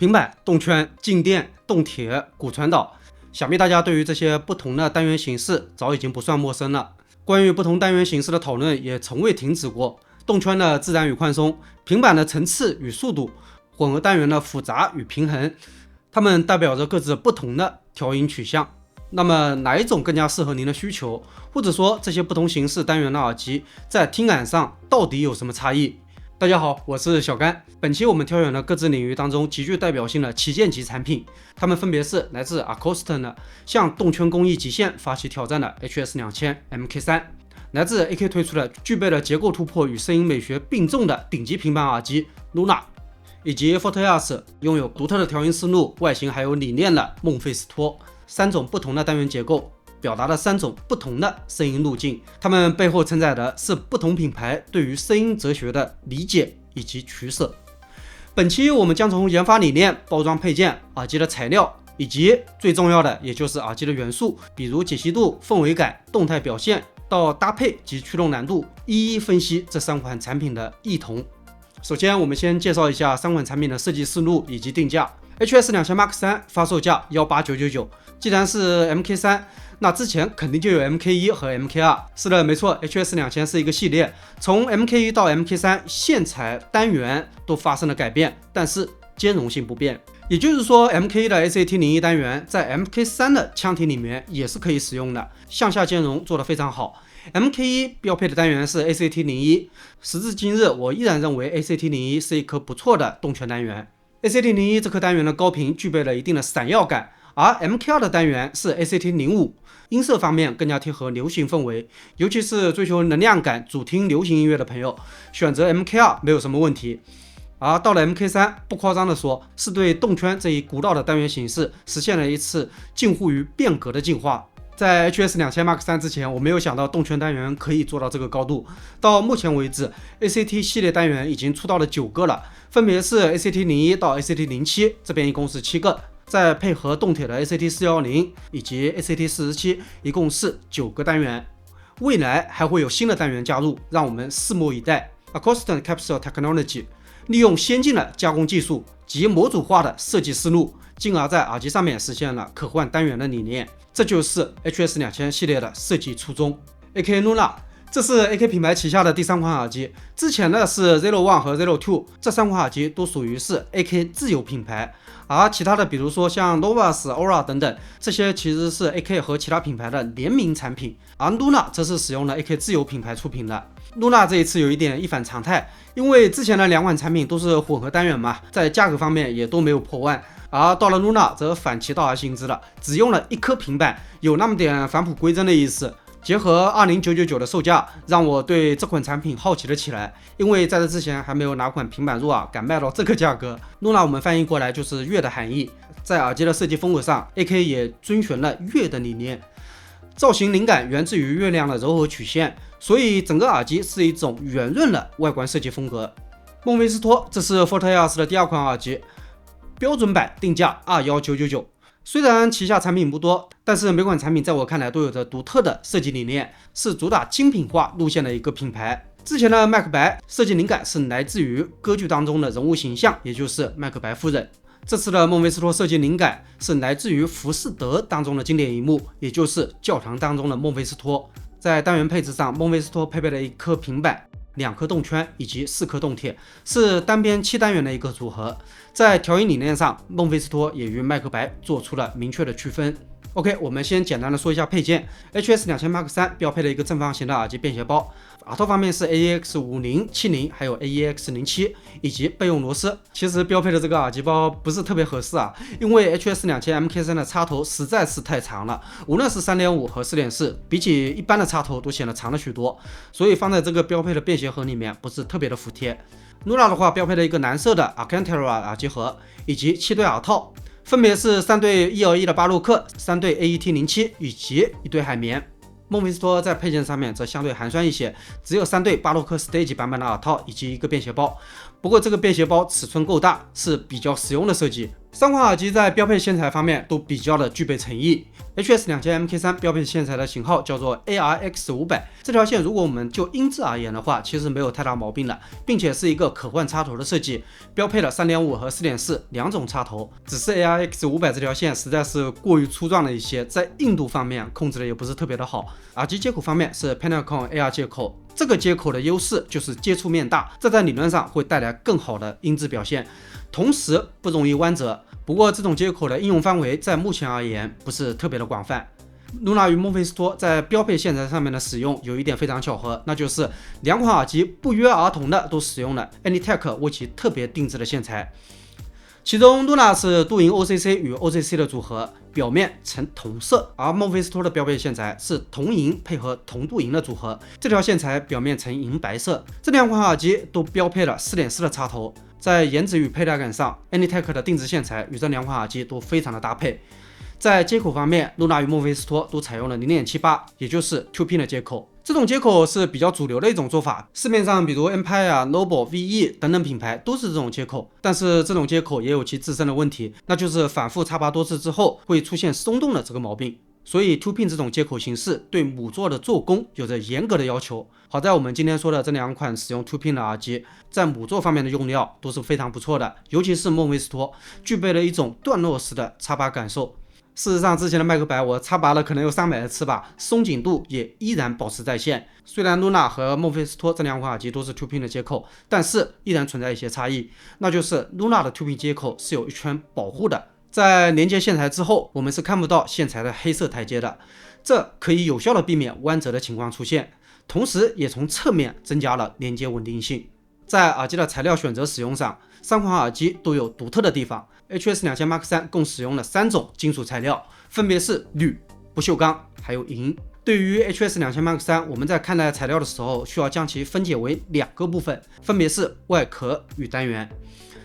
平板、动圈、静电、动铁、骨传导，想必大家对于这些不同的单元形式早已经不算陌生了。关于不同单元形式的讨论也从未停止过。动圈的自然与宽松，平板的层次与速度，混合单元的复杂与平衡，它们代表着各自不同的调音取向。那么哪一种更加适合您的需求？或者说这些不同形式单元的耳机在听感上到底有什么差异？大家好，我是小甘。本期我们挑选了各自领域当中极具代表性的旗舰级产品，它们分别是来自 Acouston 的向动圈工艺极限发起挑战的 HS2000 MK3， 来自 AK 推出的具备了结构突破与声音美学并重的顶级平板耳机 Luna， 以及 ForteOS 拥有独特的调音思路、外形还有理念的孟菲斯托。三种不同的单元结构表达了三种不同的声音路径，它们背后承载的是不同品牌对于声音哲学的理解以及取舍。本期我们将从研发理念、包装配件、耳机的材料，以及最重要的也就是耳机的元素，比如解析度、氛围感、动态表现到搭配及驱动难度，一一分析这三款产品的异同。首先我们先介绍一下三款产品的设计思路以及定价。HS2000 Mark 3发售价18999，既然是 MK3， 那之前肯定就有 MK1 和 MK2。是的，没错， HS2000 是一个系列，从 MK1 到 MK3 线材单元都发生了改变，但是兼容性不变。也就是说 MK1 的 ACT01 单元在 MK3 的腔体里面也是可以使用的，向下兼容做得非常好。MK1 标配的单元是 ACT01， 时至今日我依然认为 ACT01 是一颗不错的动圈单元。ACT01 这颗单元的高频具备了一定的闪耀感，而 MK2 的单元是 ACT05， 音色方面更加贴合流行氛围，尤其是追求能量感、主听流行音乐的朋友，选择 MK2 没有什么问题。而到了 MK3， 不夸张的说，是对动圈这一古老的单元形式实现了一次近乎于变革的进化。在 HS2000 Mark 3之前，我没有想到动圈单元可以做到这个高度。到目前为止 ，ACT 系列单元已经出到了9个了，分别是 ACT01 到 ACT07， 这边一共是7个，再配合动铁的 ACT410 以及 ACT47， 一共是9个单元。未来还会有新的单元加入，让我们拭目以待。Acouston Capsule Technology 利用先进的加工技术及模组化的设计思路，进而在耳机上面实现了可换单元的理念，这就是 HS2000 系列的设计初衷。AK Luna， 这是 AK 品牌旗下的第3款耳机，之前的是 Zero One 和 Zero Two， 这3款耳机都属于是 AK 自有品牌，而其他的比如说像 Novus、Aura 等等，这些其实是 AK 和其他品牌的联名产品，而 Luna 则是使用了 AK 自有品牌出品的。Luna 这一次有一点一反常态，因为之前的2款产品都是混合单元嘛，在价格方面也都没有破万，而到了 Luna 则反其道而行之了，只用了1颗平板，有那么点返璞归真的意思。结合20999的售价，让我对这款产品好奇了起来，因为在这之前还没有哪款平板入耳敢卖到这个价格。Luna 我们翻译过来就是月的含义，在耳机的设计风格上 AK 也遵循了月的理念，造型灵感源自于月亮的柔和曲线，所以整个耳机是一种圆润的外观设计风格。孟菲斯托，这是 ForteOS 的第2款耳机，标准版定价21999。虽然旗下产品不多，但是每款产品在我看来都有着独特的设计理念，是主打精品化路线的一个品牌。之前的麦克白设计灵感是来自于歌剧当中的人物形象，也就是麦克白夫人。这次的孟菲斯托设计灵感是来自于浮士德当中的经典一幕，也就是教堂当中的孟菲斯托。在单元配置上，孟菲斯托配备了1颗平板、2颗动圈以及4颗动铁，是单边7单元的一个组合。在调音理念上，孟菲斯托也与麦克白做出了明确的区分。OK， 我们先简单的说一下配件。HS2000 Mark 3标配了一个正方形的耳机便携包，耳套方面是 AEX5070， 还有 AEX07 以及备用螺丝。其实标配的这个耳机包不是特别合适啊，因为 HS2000 MK3 的插头实在是太长了，无论是 3.5 和 4.4， 比起一般的插头都显得长了许多，所以放在这个标配的便携盒里面不是特别的服帖。Luna 的话标配了一个蓝色的 Alcantara 耳机盒以及7对耳套，分别是3对1L1的巴洛克、3对 AET07 以及1对海绵。孟菲斯托在配件上面则相对寒酸一些，只有3对巴洛克 Stage 版本的耳套以及1个便携包。不过这个便携包尺寸够大，是比较实用的设计。三款耳机在标配线材方面都比较的具备诚意。HS2000 MK3 标配线材的型号叫做 ARX500， 这条线如果我们就音质而言的话，其实没有太大毛病了，并且是一个可换插头的设计，标配了 3.5 和 4.4 两种插头。只是 ARX500 这条线实在是过于粗壮了一些，在硬度方面控制的也不是特别的好。耳机接口方面是 Panasonic AR 接口，这个接口的优势就是接触面大，这在理论上会带来更好的音质表现，同时不容易弯折。不过这种接口的应用范围在目前而言不是特别的广泛。Luna 与孟菲斯托在标配线材上面的使用有一点非常巧合，那就是两款耳机不约而同的都使用了 Anytech 为其特别定制的线材。其中 Luna 是镀银 OCC 与 OCC 的组合，表面呈同色，而孟菲斯托的标配线材是铜银配合铜镀银的组合，这条线材表面呈银白色。这两款耳机都标配了 4.4 的插头，在颜值与佩戴感上 Anytech 的定制线材与这两款耳机都非常的搭配。在接口方面 ，Luna 与孟菲斯托都采用了 0.78， 也就是 2 pin 的接口。这种接口是比较主流的一种做法，市面上比如 Empire、Noble、VE 等等品牌都是这种接口。但是这种接口也有其自身的问题，那就是反复插拔多次之后会出现松动的这个毛病。所以 2 pin 这种接口形式对母座的做工有着严格的要求。好在我们今天说的这两款使用 2 pin 的耳机，在母座方面的用料都是非常不错的，尤其是孟菲斯托具备了一种段落式的插拔感受。事实上，之前的麦克白我插拔了可能有300次吧，松紧度也依然保持在线。虽然 Luna 和孟菲斯托这两款耳机都是 2 pin 的接口，但是依然存在一些差异，那就是 Luna 的 2 pin 接口是有一圈保护的，在连接线材之后，我们是看不到线材的黑色台阶的，这可以有效的避免弯折的情况出现，同时也从侧面增加了连接稳定性。在耳机的材料选择使用上，三款耳机都有独特的地方。HS2000 Mark 3共使用了3种金属材料，分别是铝、不锈钢还有银。对于 HS2000 Mark 3，我们在看待材料的时候，需要将其分解为2个部分，分别是外壳与单元。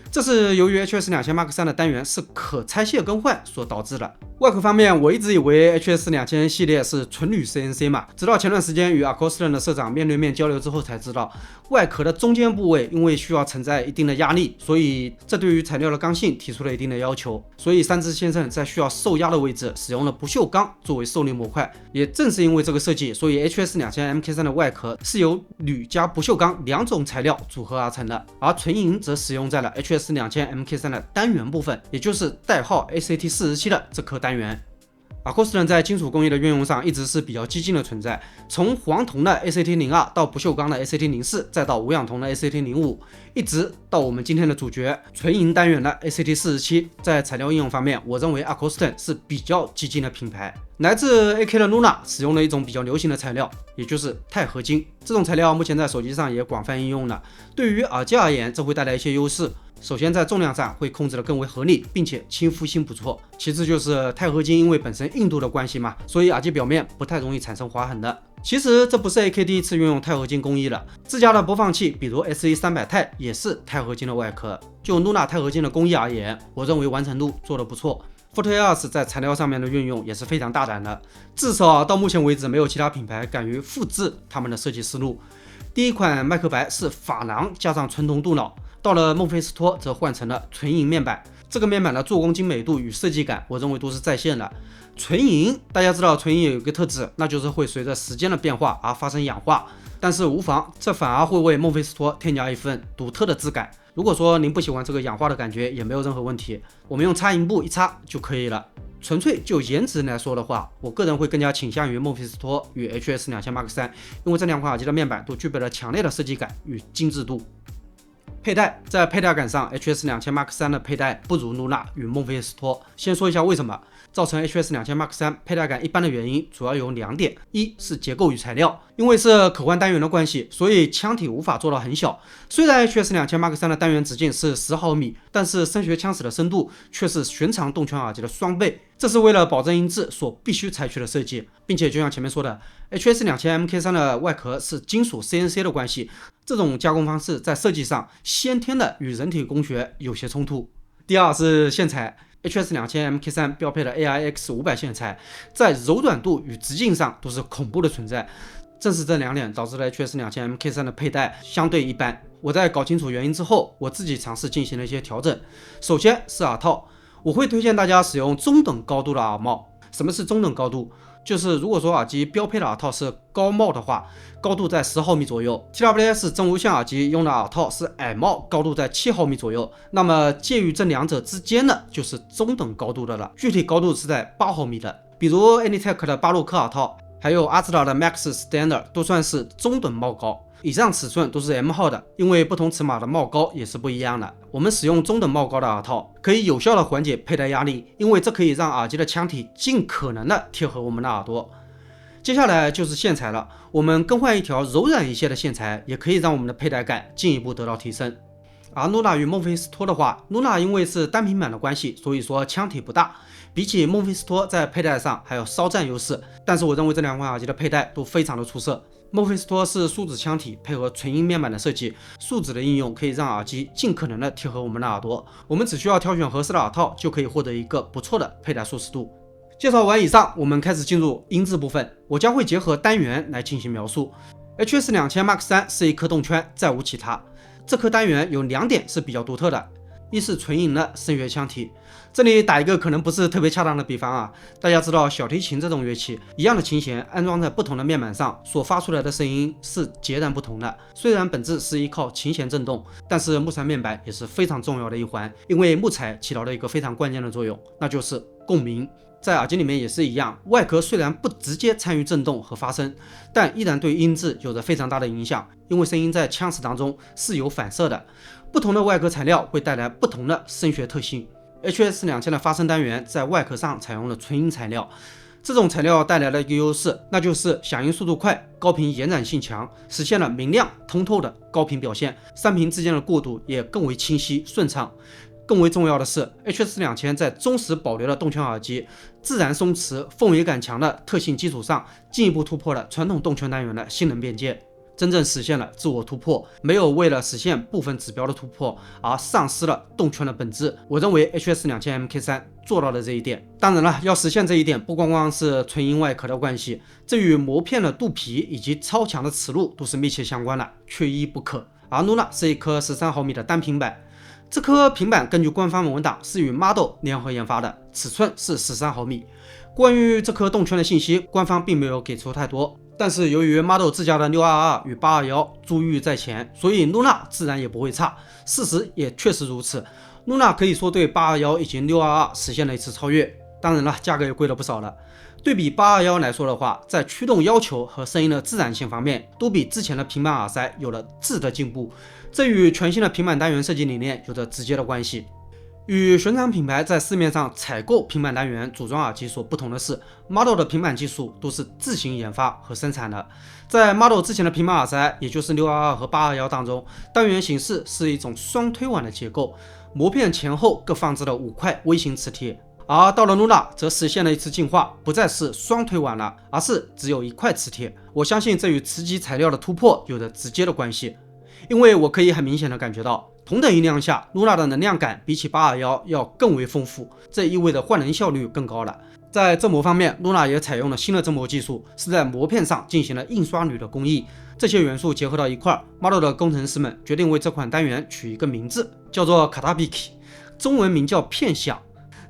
这是由于 HS2000 Mark 3的单元是可拆卸更换所导致的。外壳方面，我一直以为 HS2000 系列是纯铝 CNC 嘛，直到前段时间与 Acouston 的社长面对面交流之后才知道，外壳的中间部位因为需要承载一定的压力，所以这对于材料的刚性提出了一定的要求。所以三只先生在需要受压的位置使用了不锈钢作为受力模块。也正是因为这个设计，所以 HS2000 MK3 的外壳是由铝加不锈钢2种材料组合而成的，而纯银则使用在了 HS2000 MK3 的单元部分，也就是代号 ACT47 的这颗单元。Acouston 在金属工艺的运用上一直是比较激进的存在，从黄铜的 ACT02 到不锈钢的 ACT04， 再到无氧铜的 ACT05， 一直到我们今天的主角纯银单元的 ACT47。在材料应用方面，我认为 Acouston 是比较激进的品牌。来自 AK 的 Luna 使用了一种比较流行的材料，也就是钛合金。这种材料目前在手机上也广泛应用了。对于耳机而言，这会带来一些优势。首先在重量上会控制得更为合理，并且亲肤性不错。其次就是钛合金因为本身硬度的关系嘛，所以耳机表面不太容易产生划痕的。其实这不是 AK 第一次运用钛合金工艺了，自家的播放器比如 SE300 钛也是钛合金的外壳。就 Luna 钛合金的工艺而言，我认为完成度做得不错。FortiOS 在材料上面的运用也是非常大胆的，至少到目前为止没有其他品牌敢于复制他们的设计思路。第一款麦克白是珐琅加上纯铜镀铰，到了孟菲斯托则换成了纯银面板。这个面板的做工精美度与设计感，我认为都是在线的。纯银，大家知道纯银有一个特质，那就是会随着时间的变化而发生氧化，但是无妨，这反而会为孟菲斯托添加一份独特的质感。如果说您不喜欢这个氧化的感觉，也没有任何问题，我们用擦银布一擦就可以了。纯粹就颜值来说的话，我个人会更加倾向于孟菲斯托与 HS2000 Mark 3，因为这两款耳机的面板都具备了强烈的设计感与精致度。佩戴，在佩戴感上 HS2000 Mark 3的佩戴不如 Luna 与孟菲斯托。先说一下为什么造成 HS2000 Mark 3佩戴感一般的原因，主要有2点。一是结构与材料，因为是可换单元的关系，所以腔体无法做到很小。虽然 HS2000 Mark 3的单元直径是10毫米，但是声学腔室的深度却是寻常动圈耳机的双倍，这是为了保证音质所必须采取的设计。并且就像前面说的， HS2000 MK3 的外壳是金属 CNC 的关系，这种加工方式在设计上先天的与人体工学有些冲突。第二是线材， HS2000 MK3 标配了 ARX500 线材，在柔软度与直径上都是恐怖的存在。正是这2点导致了 HS2000MK3 的佩戴相对一般。我在搞清楚原因之后，我自己尝试进行了一些调整。首先是耳套，我会推荐大家使用中等高度的耳帽。什么是中等高度？就是如果说耳机标配的耳套是高帽的话，高度在10毫米左右 ；TWS 真无线耳机用的耳套是矮帽，高度在7毫米左右。那么介于这2者之间的就是中等高度的了，具体高度是在8毫米的。比如 Anytech 的巴洛克耳套，还有阿兹达的 Max Standard 都算是中等帽高。以上尺寸都是 M 号的，因为不同尺码的帽高也是不一样的。我们使用中等帽高的耳套，可以有效的缓解佩戴压力，因为这可以让耳机的腔体尽可能的贴合我们的耳朵。接下来就是线材了，我们更换一条柔软一些的线材，也可以让我们的佩戴感进一步得到提升。而 Luna 与孟菲斯托的话 ，Luna 因为是单平板的关系，所以说腔体不大，比起孟菲斯托在佩戴上还要稍占优势。但是我认为这2款耳机的佩戴都非常的出色。孟菲斯托是树脂腔体配合纯音面板的设计，树脂的应用可以让耳机尽可能的贴合我们的耳朵，我们只需要挑选合适的耳套，就可以获得一个不错的佩戴舒适度。介绍完以上，我们开始进入音质部分，我将会结合单元来进行描述。HS2000 Mark 3是一颗动圈，再无其他。这颗单元有2点是比较独特的，一是纯银的声学腔体。这里打一个可能不是特别恰当的比方啊，大家知道小提琴这种乐器，一样的琴弦安装在不同的面板上，所发出来的声音是截然不同的。虽然本质是依靠琴弦振动，但是木材面板也是非常重要的一环，因为木材起到了一个非常关键的作用，那就是共鸣。在耳机里面也是一样，外壳虽然不直接参与振动和发声，但依然对音质有着非常大的影响，因为声音在腔室当中是有反射的，不同的外壳材料会带来不同的声学特性。HS2000的发声单元在外壳上采用了纯银材料，这种材料带来了一个优势，那就是响应速度快，高频延展性强，实现了明亮通透的高频表现，3频之间的过渡也更为清晰顺畅。更为重要的是 HS2000 在忠实保留了动圈耳机自然松弛、氛围感强的特性基础上，进一步突破了传统动圈单元的性能边界，真正实现了自我突破，没有为了实现部分指标的突破而丧失了动圈的本质。我认为 HS2000 MK3 做到了这一点。当然了，要实现这一点，不光光是纯银外壳的关系，这与磨片的镀皮以及超强的磁路都是密切相关的，缺一不可。而 Luna 是一颗13毫米的单平板，这颗平板根据官方文档是与 Model 联合研发的，尺寸是13毫米。关于这颗动圈的信息，官方并没有给出太多，但是由于 Model 自家的622与821珠玉在前，所以 Luna 自然也不会差。事实也确实如此， Luna 可以说对821以及622实现了一次超越，当然了，价格也贵了不少了。对比821来说的话，在驱动要求和声音的自然性方面，都比之前的平板耳塞有了质的进步，这与全新的平板单元设计理念有着直接的关系。与寻常品牌在市面上采购平板单元组装耳机所不同的是， Model 的平板技术都是自行研发和生产的。在 Model 之前的平板耳塞，也就是622和821当中，单元形式是一种双推碗的结构，膜片前后各放置了5块微型磁铁。而到了 Luna 则实现了一次进化，不再是双推碗了，而是只有1块磁铁。我相信这与磁极材料的突破有着直接的关系，因为我可以很明显的感觉到，同等音量下 Luna 的能量感比起821要更为丰富，这意味着换能效率更高了。在振膜方面， Luna 也采用了新的振膜技术，是在膜片上进行了印刷铝的工艺。这些元素结合到一块 ，Model 的工程师们决定为这款单元取一个名字，叫做 Katabiki， 中文名叫片响。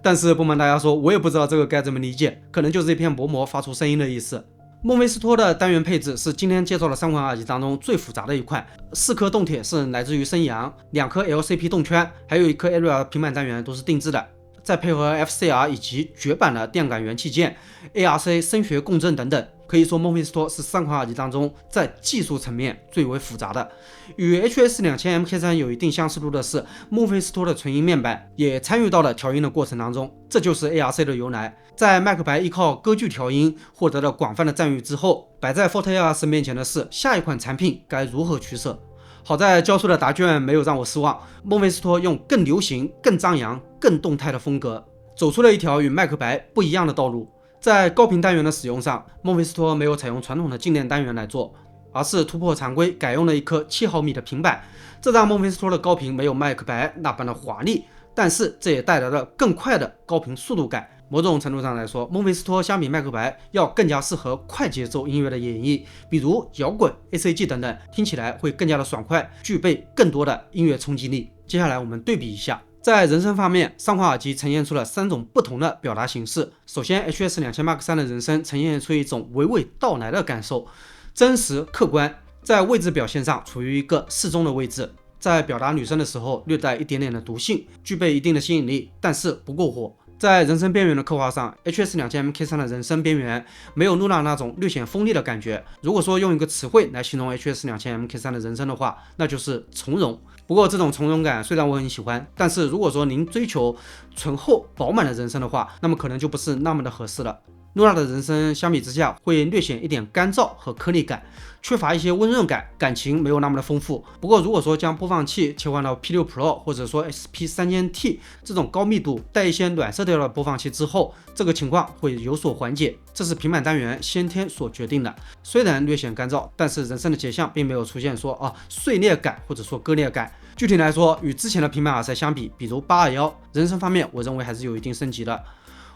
但是不瞒大家说，我也不知道这个该怎么理解，可能就是一片薄膜发出声音的意思。孟菲斯托的单元配置是今天介绍的3款耳机当中最复杂的一块，4颗动铁是来自于升阳，2颗 LCP 动圈，还有1颗 Area 平板单元都是定制的，再配合 FCR 以及绝版的电感元器件、ARC 声学共振等等，可以说孟菲斯托是3款耳机当中在技术层面最为复杂的。与 HS2000 MK3 有一定相似度的是，孟菲斯托的纯音面板也参与到了调音的过程当中，这就是 ARC 的由来。在麦克白依靠歌剧调音获得了广泛的赞誉之后，摆在 Forte ARC 面前的是下一款产品该如何取舍。好在交出的答卷没有让我失望，孟菲斯托用更流行、更张扬、更动态的风格，走出了一条与麦克白不一样的道路。在高频单元的使用上，孟菲斯托没有采用传统的静电单元来做，而是突破常规，改用了一颗7毫米的平板，这让孟菲斯托的高频没有麦克白那般的华丽，但是这也带来了更快的高频速度感，某种程度上来说，孟菲斯托相比麦克白要更加适合快节奏音乐的演绎，比如摇滚、ACG 等等，听起来会更加的爽快，具备更多的音乐冲击力。接下来我们对比一下，在人声方面，上款耳机呈现出了3种不同的表达形式。首先 HS 2000 Mark 3的人声呈现出一种娓娓道来的感受，真实客观，在位置表现上处于一个适中的位置，在表达女声的时候略带一点点的毒性，具备一定的吸引力，但是不过火。在人声边缘的刻画上 ，HS 2000 MK3 的人声边缘没有露娜那种略显锋利的感觉。如果说用一个词汇来形容 HS 2000 MK3 的人声的话，那就是从容。不过这种从容感虽然我很喜欢，但是如果说您追求醇厚饱满的人声的话，那么可能就不是那么的合适了。露娜的人声相比之下会略显一点干燥和颗粒感，缺乏一些温润感，感情没有那么的丰富。不过如果说将播放器切换到 P6 Pro 或者说 SP3000T 这种高密度带一些暖色调的播放器之后，这个情况会有所缓解，这是平板单元先天所决定的。虽然略显干燥，但是人声的结像并没有出现说碎裂感或者说割裂感。具体来说，与之前的平板耳塞相比，比如821，人声方面我认为还是有一定升级的。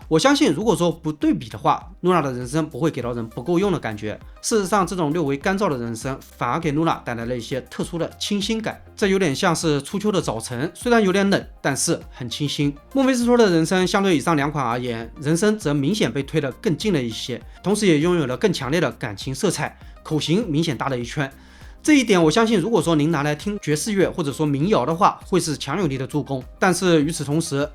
我相信如果说不对比的话，露娜的人声不会给到人不够用的感觉。事实上，这种略微干燥的人声反而给露娜带来了一些特殊的清新感，这有点像是初秋的早晨，虽然有点冷，但是很清新。孟菲斯托的人声相对以上2款而言，人声则明显被推得更近了一些，同时也拥有了更强烈的感情色彩，口型明显大了一圈。这一点我相信，如果说您拿来听爵士乐或者说民谣的话，会是强有力的助攻。但是与此同时，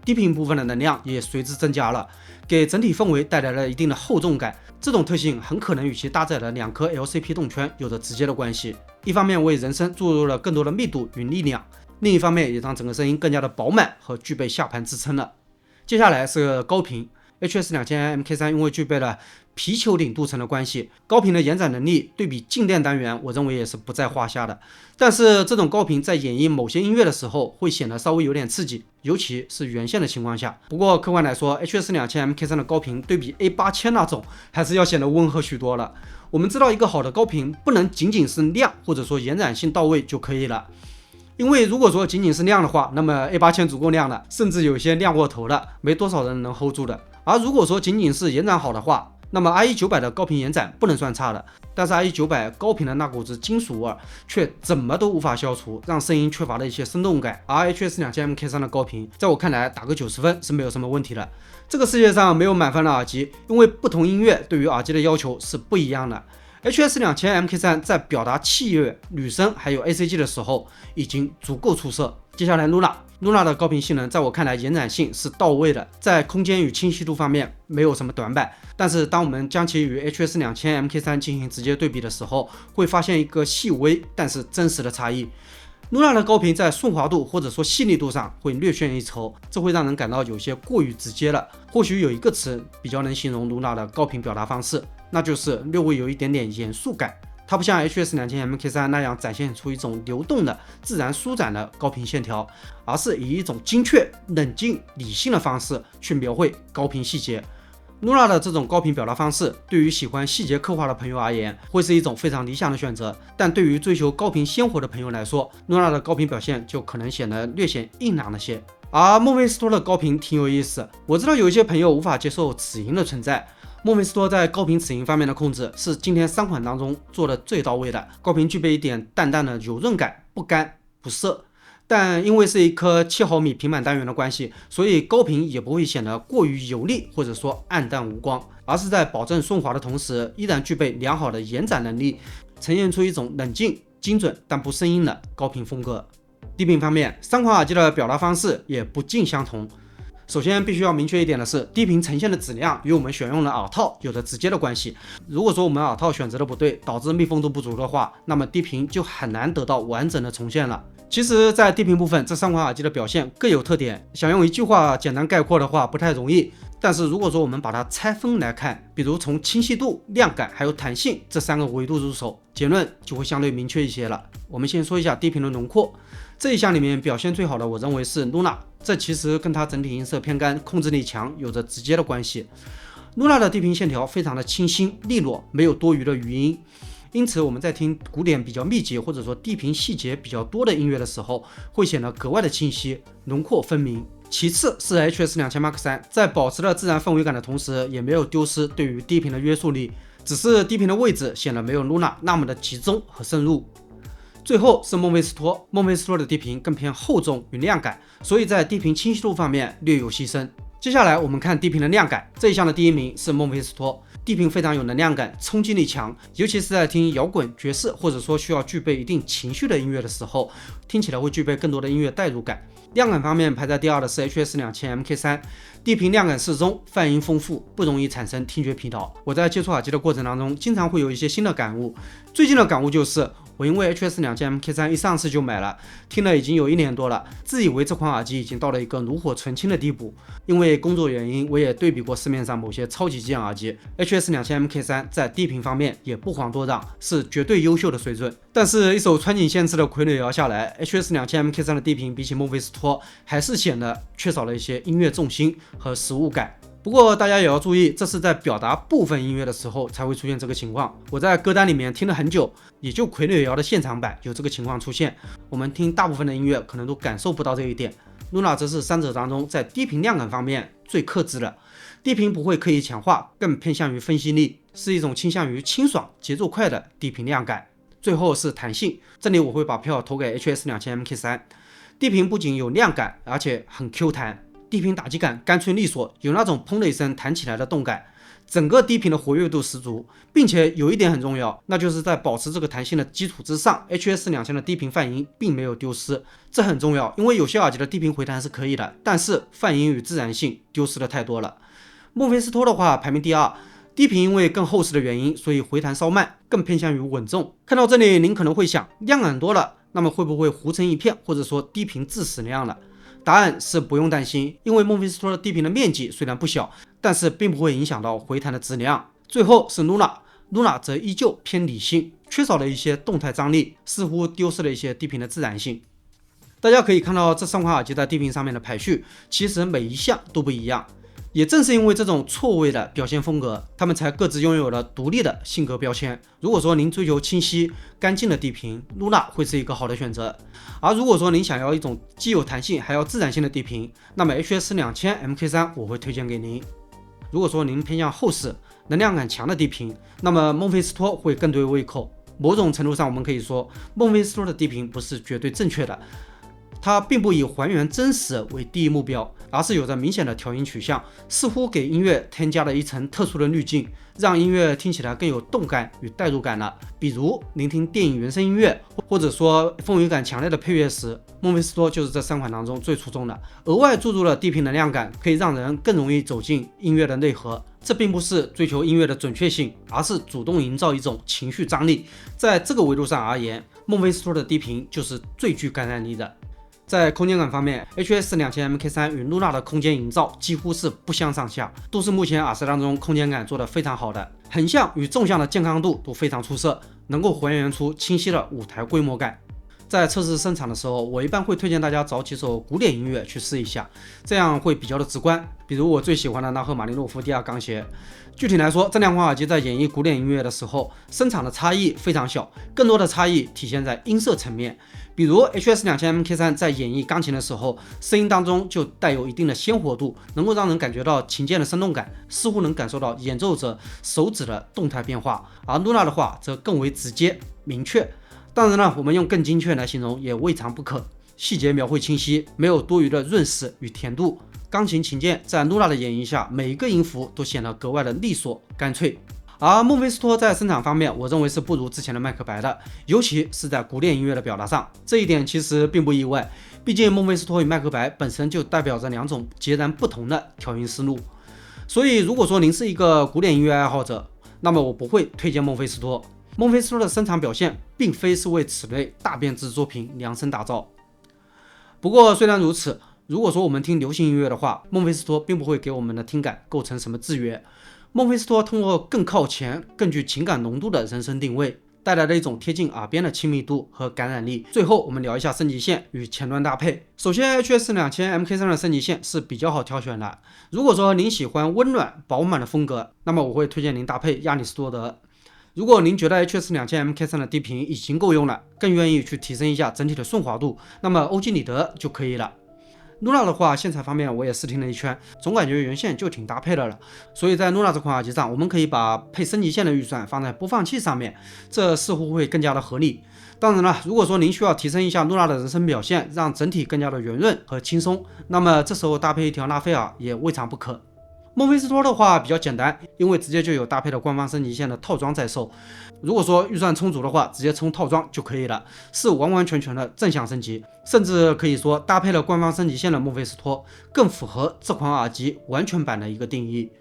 低频部分的能量也随之增加了，给整体氛围带来了一定的厚重感。这种特性很可能与其搭载的2颗 LCP 动圈有着直接的关系。一方面为人声注入了更多的密度与力量，另一方面也让整个声音更加的饱满和具备下盘支撑了。接下来是高频 HS 2000 MK3 因为具备了皮球顶镀层的关系，高频的延展能力对比静电单元，我认为也是不在话下的。但是这种高频在演绎某些音乐的时候，会显得稍微有点刺激，尤其是原线的情况下。不过客观来说 ，HS 2000 MK3 的高频对比 A8000 那种，还是要显得温和许多了。我们知道，一个好的高频不能仅仅是亮或者说延展性到位就可以了。因为如果说仅仅是亮的话，那么 A8000 足够亮了，甚至有些亮过头了，没多少人能 hold 住的。而如果说仅仅是延展好的话，那么 RE900 的高频延展不能算差的，但是 RE900 高频的那股子金属味却怎么都无法消除，让声音缺乏了一些生动感。而 HS 2000 MK3 的高频，在我看来打个90分是没有什么问题的。这个世界上没有满分的耳机，因为不同音乐对于耳机的要求是不一样的。HS 2000 MK3 在表达器乐、女声还有 ACG 的时候已经足够出色。接下来露娜的高频性能在我看来延展性是到位的，在空间与清晰度方面没有什么短板。但是当我们将其与 HS 2000 MK3 进行直接对比的时候，会发现一个细微但是真实的差异。露娜的高频在顺滑度或者说细腻度上会略逊一筹，这会让人感到有些过于直接了。或许有一个词比较能形容露娜的高频表达方式，那就是略微有一点点严肃感。它不像 HS 2000 MK3 那样展现出一种流动的自然舒展的高频线条，而是以一种精确、冷静、理性的方式去描绘高频细节。露娜的这种高频表达方式，对于喜欢细节刻画的朋友而言，会是一种非常理想的选择。但对于追求高频鲜活的朋友来说，露娜的高频表现就可能显得略显硬朗了些。而孟菲斯托的高频挺有意思，我知道有一些朋友无法接受齿龈的存在。孟菲斯托在高频齿龈方面的控制是今天3款当中做的最到位的，高频具备一点淡淡的柔润感，不干不涩。但因为是一颗7毫米平板单元的关系，所以高频也不会显得过于油腻或者说暗淡无光，而是在保证顺滑的同时，依然具备良好的延展能力，呈现出一种冷静、精准但不生硬的高频风格。低频方面，3款耳机的表达方式也不尽相同。首先必须要明确一点的是，低频呈现的质量与我们选用的耳套有着直接的关系。如果说我们耳套选择的不对，导致密封度不足的话，那么低频就很难得到完整的重现了。其实在低频部分，这3款耳机的表现各有特点，想用一句话简单概括的话不太容易。但是如果说我们把它拆分来看，比如从清晰度、亮感还有弹性这3个维度入手，结论就会相对明确一些了。我们先说一下低频的轮廓，这一项里面表现最好的我认为是露娜，这其实跟它整体音色偏干、控制力强有着直接的关系。露娜的低频线条非常的清新利落，没有多余的余音，因此我们在听鼓点比较密集或者说低频细节比较多的音乐的时候，会显得格外的清晰，轮廓分明。其次是 HS2000 Mark III， 在保持了自然氛围感的同时，也没有丢失对于低频的约束力，只是低频的位置显得没有 Luna 那么的集中和深入。最后是孟菲斯托，孟菲斯托的低频更偏厚重与亮感，所以在低频清晰度方面略有牺牲。接下来我们看低频的亮感，这一项的第一名是孟菲斯托，低频非常有能量感，冲击力强，尤其是在听摇滚、爵士或者说需要具备一定情绪的音乐的时候，听起来会具备更多的音乐代入感。亮感方面排在第二的是 HS2000 MK3， 低频亮感适中，泛音丰富，不容易产生听觉疲劳。我在接触耳机的过程当中，经常会有一些新的感悟。最近的感悟就是我因为 HS2000 MK3 一上市就买了，听了已经有1年多了，自以为这款耳机已经到了一个炉火纯青的地步。因为工作原因，我也对比过市面上某些超级激昂耳机， HS2000 MK3 在低频方面也不遑多让，是绝对优秀的水准。但是一首川井宪次的傀儡摇下来， HS2000 MK3 的低频比起孟菲斯托还是显得缺少了一些音乐重心和实物感。不过大家也要注意，这是在表达部分音乐的时候才会出现这个情况。我在歌单里面听了很久，也就傀儡摇的现场版有这个情况出现，我们听大部分的音乐可能都感受不到这一点。Luna 则是三者当中在低频亮感方面最克制的，低频不会刻意强化，更偏向于分析力，是一种倾向于清爽、节奏快的低频亮感。最后是弹性，这里我会把票投给 HS2000 MK3， 低频不仅有亮感，而且很 Q 弹。低频打击感干脆利索，有那种砰的一声弹起来的动感，整个低频的活跃度十足，并且有一点很重要，那就是在保持这个弹性的基础之上 ，HS2000 的低频泛音并没有丢失，这很重要，因为有些耳机的低频回弹是可以的，但是泛音与自然性丢失的太多了。孟菲斯托的话排名第二，低频因为更厚实的原因，所以回弹稍慢，更偏向于稳重。看到这里，您可能会想，亮感多了，那么会不会糊成一片，或者说低频致死那样了？答案是不用担心，因为孟菲斯托的低频的面积虽然不小，但是并不会影响到回弹的质量。最后是 Luna 则依旧偏理性，缺少了一些动态张力，似乎丢失了一些低频的自然性。大家可以看到这3款耳机在低频上面的排序，其实每一项都不一样。也正是因为这种错位的表现风格，他们才各自拥有了独立的性格标签。如果说您追求清晰干净的低频， Luna 会是一个好的选择。而如果说您想要一种既有弹性还要自然性的低频，那么 HS2000 MK3 我会推荐给您。如果说您偏向厚实能量感强的低频，那么孟菲斯托会更对胃口。某种程度上我们可以说，孟菲斯托的低频不是绝对正确的，它并不以还原真实为第一目标，而是有着明显的调音取向，似乎给音乐添加了一层特殊的滤镜，让音乐听起来更有动感与代入感了。比如聆听电影原声音乐，或者说氛围感强烈的配乐时，孟菲斯托就是这3款当中最出众的。额外注入了低频能量感，可以让人更容易走进音乐的内核。这并不是追求音乐的准确性，而是主动营造一种情绪张力。在这个维度上而言，孟菲斯托的低频就是最具感染力的。在空间感方面， HS2000 MK3 与 Luna 的空间营造几乎是不相上下，都是目前耳塞当中空间感做得非常好的，横向与纵向的健康度都非常出色，能够还原出清晰的舞台规模感。在测试声场的时候，我一般会推荐大家找几首古典音乐去试一下，这样会比较的直观。比如我最喜欢的纳赫玛尼诺夫第2钢鞋。具体来说，这2款耳机在演绎古典音乐的时候，声场的差异非常小，更多的差异体现在音色层面。比如 HS2000 MK3 在演绎钢琴的时候，声音当中就带有一定的鲜活度，能够让人感觉到琴键的生动感，似乎能感受到演奏者手指的动态变化。而 Luna 的话则更为直接明确。当然了，我们用更精确来形容也未尝不可，细节描绘清晰，没有多余的润饰与甜度。钢琴琴键在 Luna 的演绎下，每一个音符都显得格外的利索干脆。而孟菲斯托在声场方面，我认为是不如之前的麦克白的，尤其是在古典音乐的表达上，这一点其实并不意外，毕竟孟菲斯托与麦克白本身就代表着2种截然不同的调音思路。所以如果说您是一个古典音乐爱好者，那么我不会推荐孟菲斯托。孟菲斯托的声场表现并非是为此类大编制作品量身打造。不过虽然如此，如果说我们听流行音乐的话，孟菲斯托并不会给我们的听感构成什么制约。孟菲斯托通过更靠前、更具情感浓度的人声定位，带来了一种贴近耳边的亲密度和感染力。最后我们聊一下升级线与前端搭配。首先 HS2000 MK3 的升级线是比较好挑选的，如果说您喜欢温暖饱满的风格，那么我会推荐您搭配亚里士多德。如果您觉得 HS2000 MK3 的低频已经够用了，更愿意去提升一下整体的顺滑度，那么欧几里得就可以了。Luna 的话，线材方面我也试听了一圈，总感觉原线就挺搭配的了。所以在 Luna 这款耳机上，我们可以把配升级线的预算放在播放器上面，这似乎会更加的合理。当然了，如果说您需要提升一下 Luna 的人声表现，让整体更加的圆润和轻松，那么这时候搭配一条拉菲尔也未尝不可。孟菲斯托的话比较简单，因为直接就有搭配的官方升级线的套装在售。如果说预算充足的话，直接充套装就可以了，是完完全全的正向升级，甚至可以说搭配了官方升级线的孟菲斯托更符合这款耳机完全版的一个定义。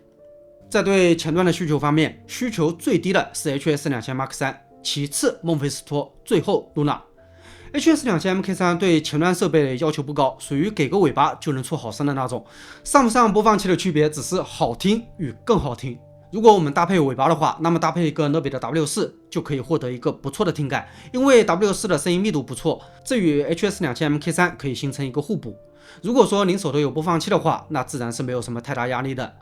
在对前端的需求方面，需求最低的是 HS2000 Mark 3，其次孟菲斯托，最后 Luna。HS2000 MK3 对前端设备要求不高，属于给个尾巴就能出好声的那种，上不上播放器的区别只是好听与更好听。如果我们搭配尾巴的话，那么搭配一个勒比的 W4 就可以获得一个不错的听感，因为 W4 的声音密度不错，这与 HS2000 MK3 可以形成一个互补。如果说您手头有播放器的话，那自然是没有什么太大压力的。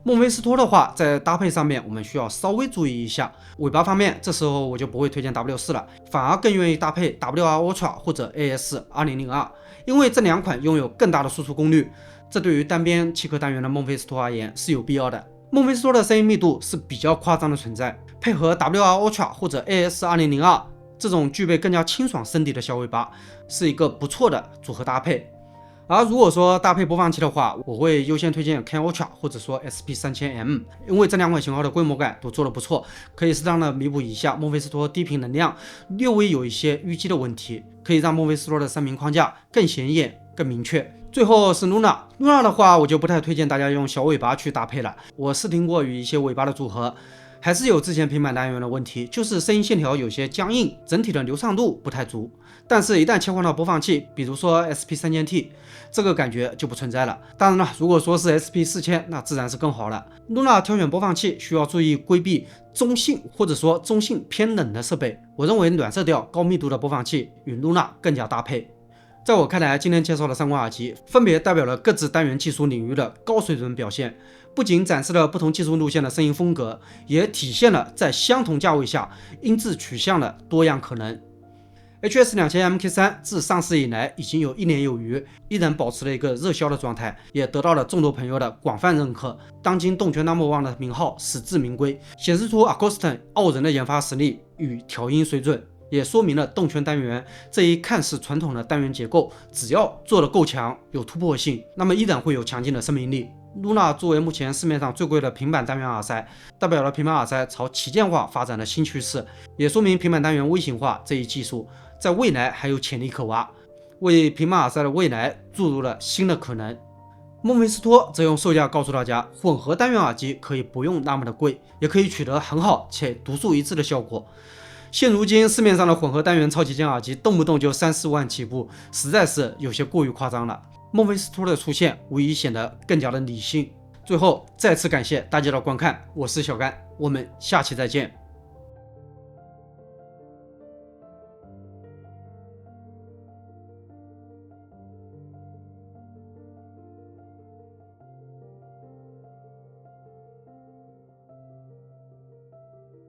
孟菲斯托的话，在搭配上面我们需要稍微注意一下。尾巴方面，这时候我就不会推荐 W4 了，反而更愿意搭配 WR Ultra 或者 AS2002，因为这两款拥有更大的输出功率，这对于单边7颗单元的孟菲斯托而言是有必要的。孟菲斯托的声音密度是比较夸张的存在，配合 WR Ultra 或者 AS2002这种具备更加清爽声底的小尾巴，是一个不错的组合搭配。而如果说搭配播放器的话，我会优先推荐 Ken Ultra 或者说 SP3000M， 因为这两款型号的规模感都做得不错，可以适当的弥补一下孟菲斯托低频能量略微有一些淤积的问题，可以让孟菲斯托的声鸣框架更显眼、更明确。最后是 Luna 的话，我就不太推荐大家用小尾巴去搭配了。我试听过与一些尾巴的组合，还是有之前平板单元的问题，就是声音线条有些僵硬，整体的流畅度不太足。但是，一旦切换到播放器，比如说 SP3000T， 这个感觉就不存在了。当然了，如果说是 SP4000，那自然是更好了。Luna 挑选播放器需要注意规避中性或者说中性偏冷的设备。我认为暖色调、高密度的播放器与 Luna 更加搭配。在我看来，今天介绍的3款耳机分别代表了各自单元技术领域的高水准表现，不仅展示了不同技术路线的声音风格，也体现了在相同价位下音质取向的多样可能。HS2000 MK3 自上市以来已经有1年有余，依然保持了一个热销的状态，也得到了众多朋友的广泛认可。当今动圈 No.1 的名号实至名归，显示出 Acouston 傲人的研发实力与调音水准，也说明了动圈单元这一看似传统的单元结构，只要做得够强，有突破性，那么依然会有强劲的生命力。Luna 作为目前市面上最贵的平板单元耳塞，代表了平板耳塞朝旗舰化发展的新趋势，也说明平板单元微型化这一技术在未来还有潜力可挖，为平板耳塞的未来注入了新的可能。孟菲斯托则用售价告诉大家，混合单元耳机可以不用那么的贵，也可以取得很好且独树一帜的效果。现如今市面上的混合单元超旗舰耳机动不动就3-4万起步，实在是有些过于夸张了。孟菲斯托的出现无疑显得更加的理性。最后再次感谢大家的观看，我是小甘，我们下期再见。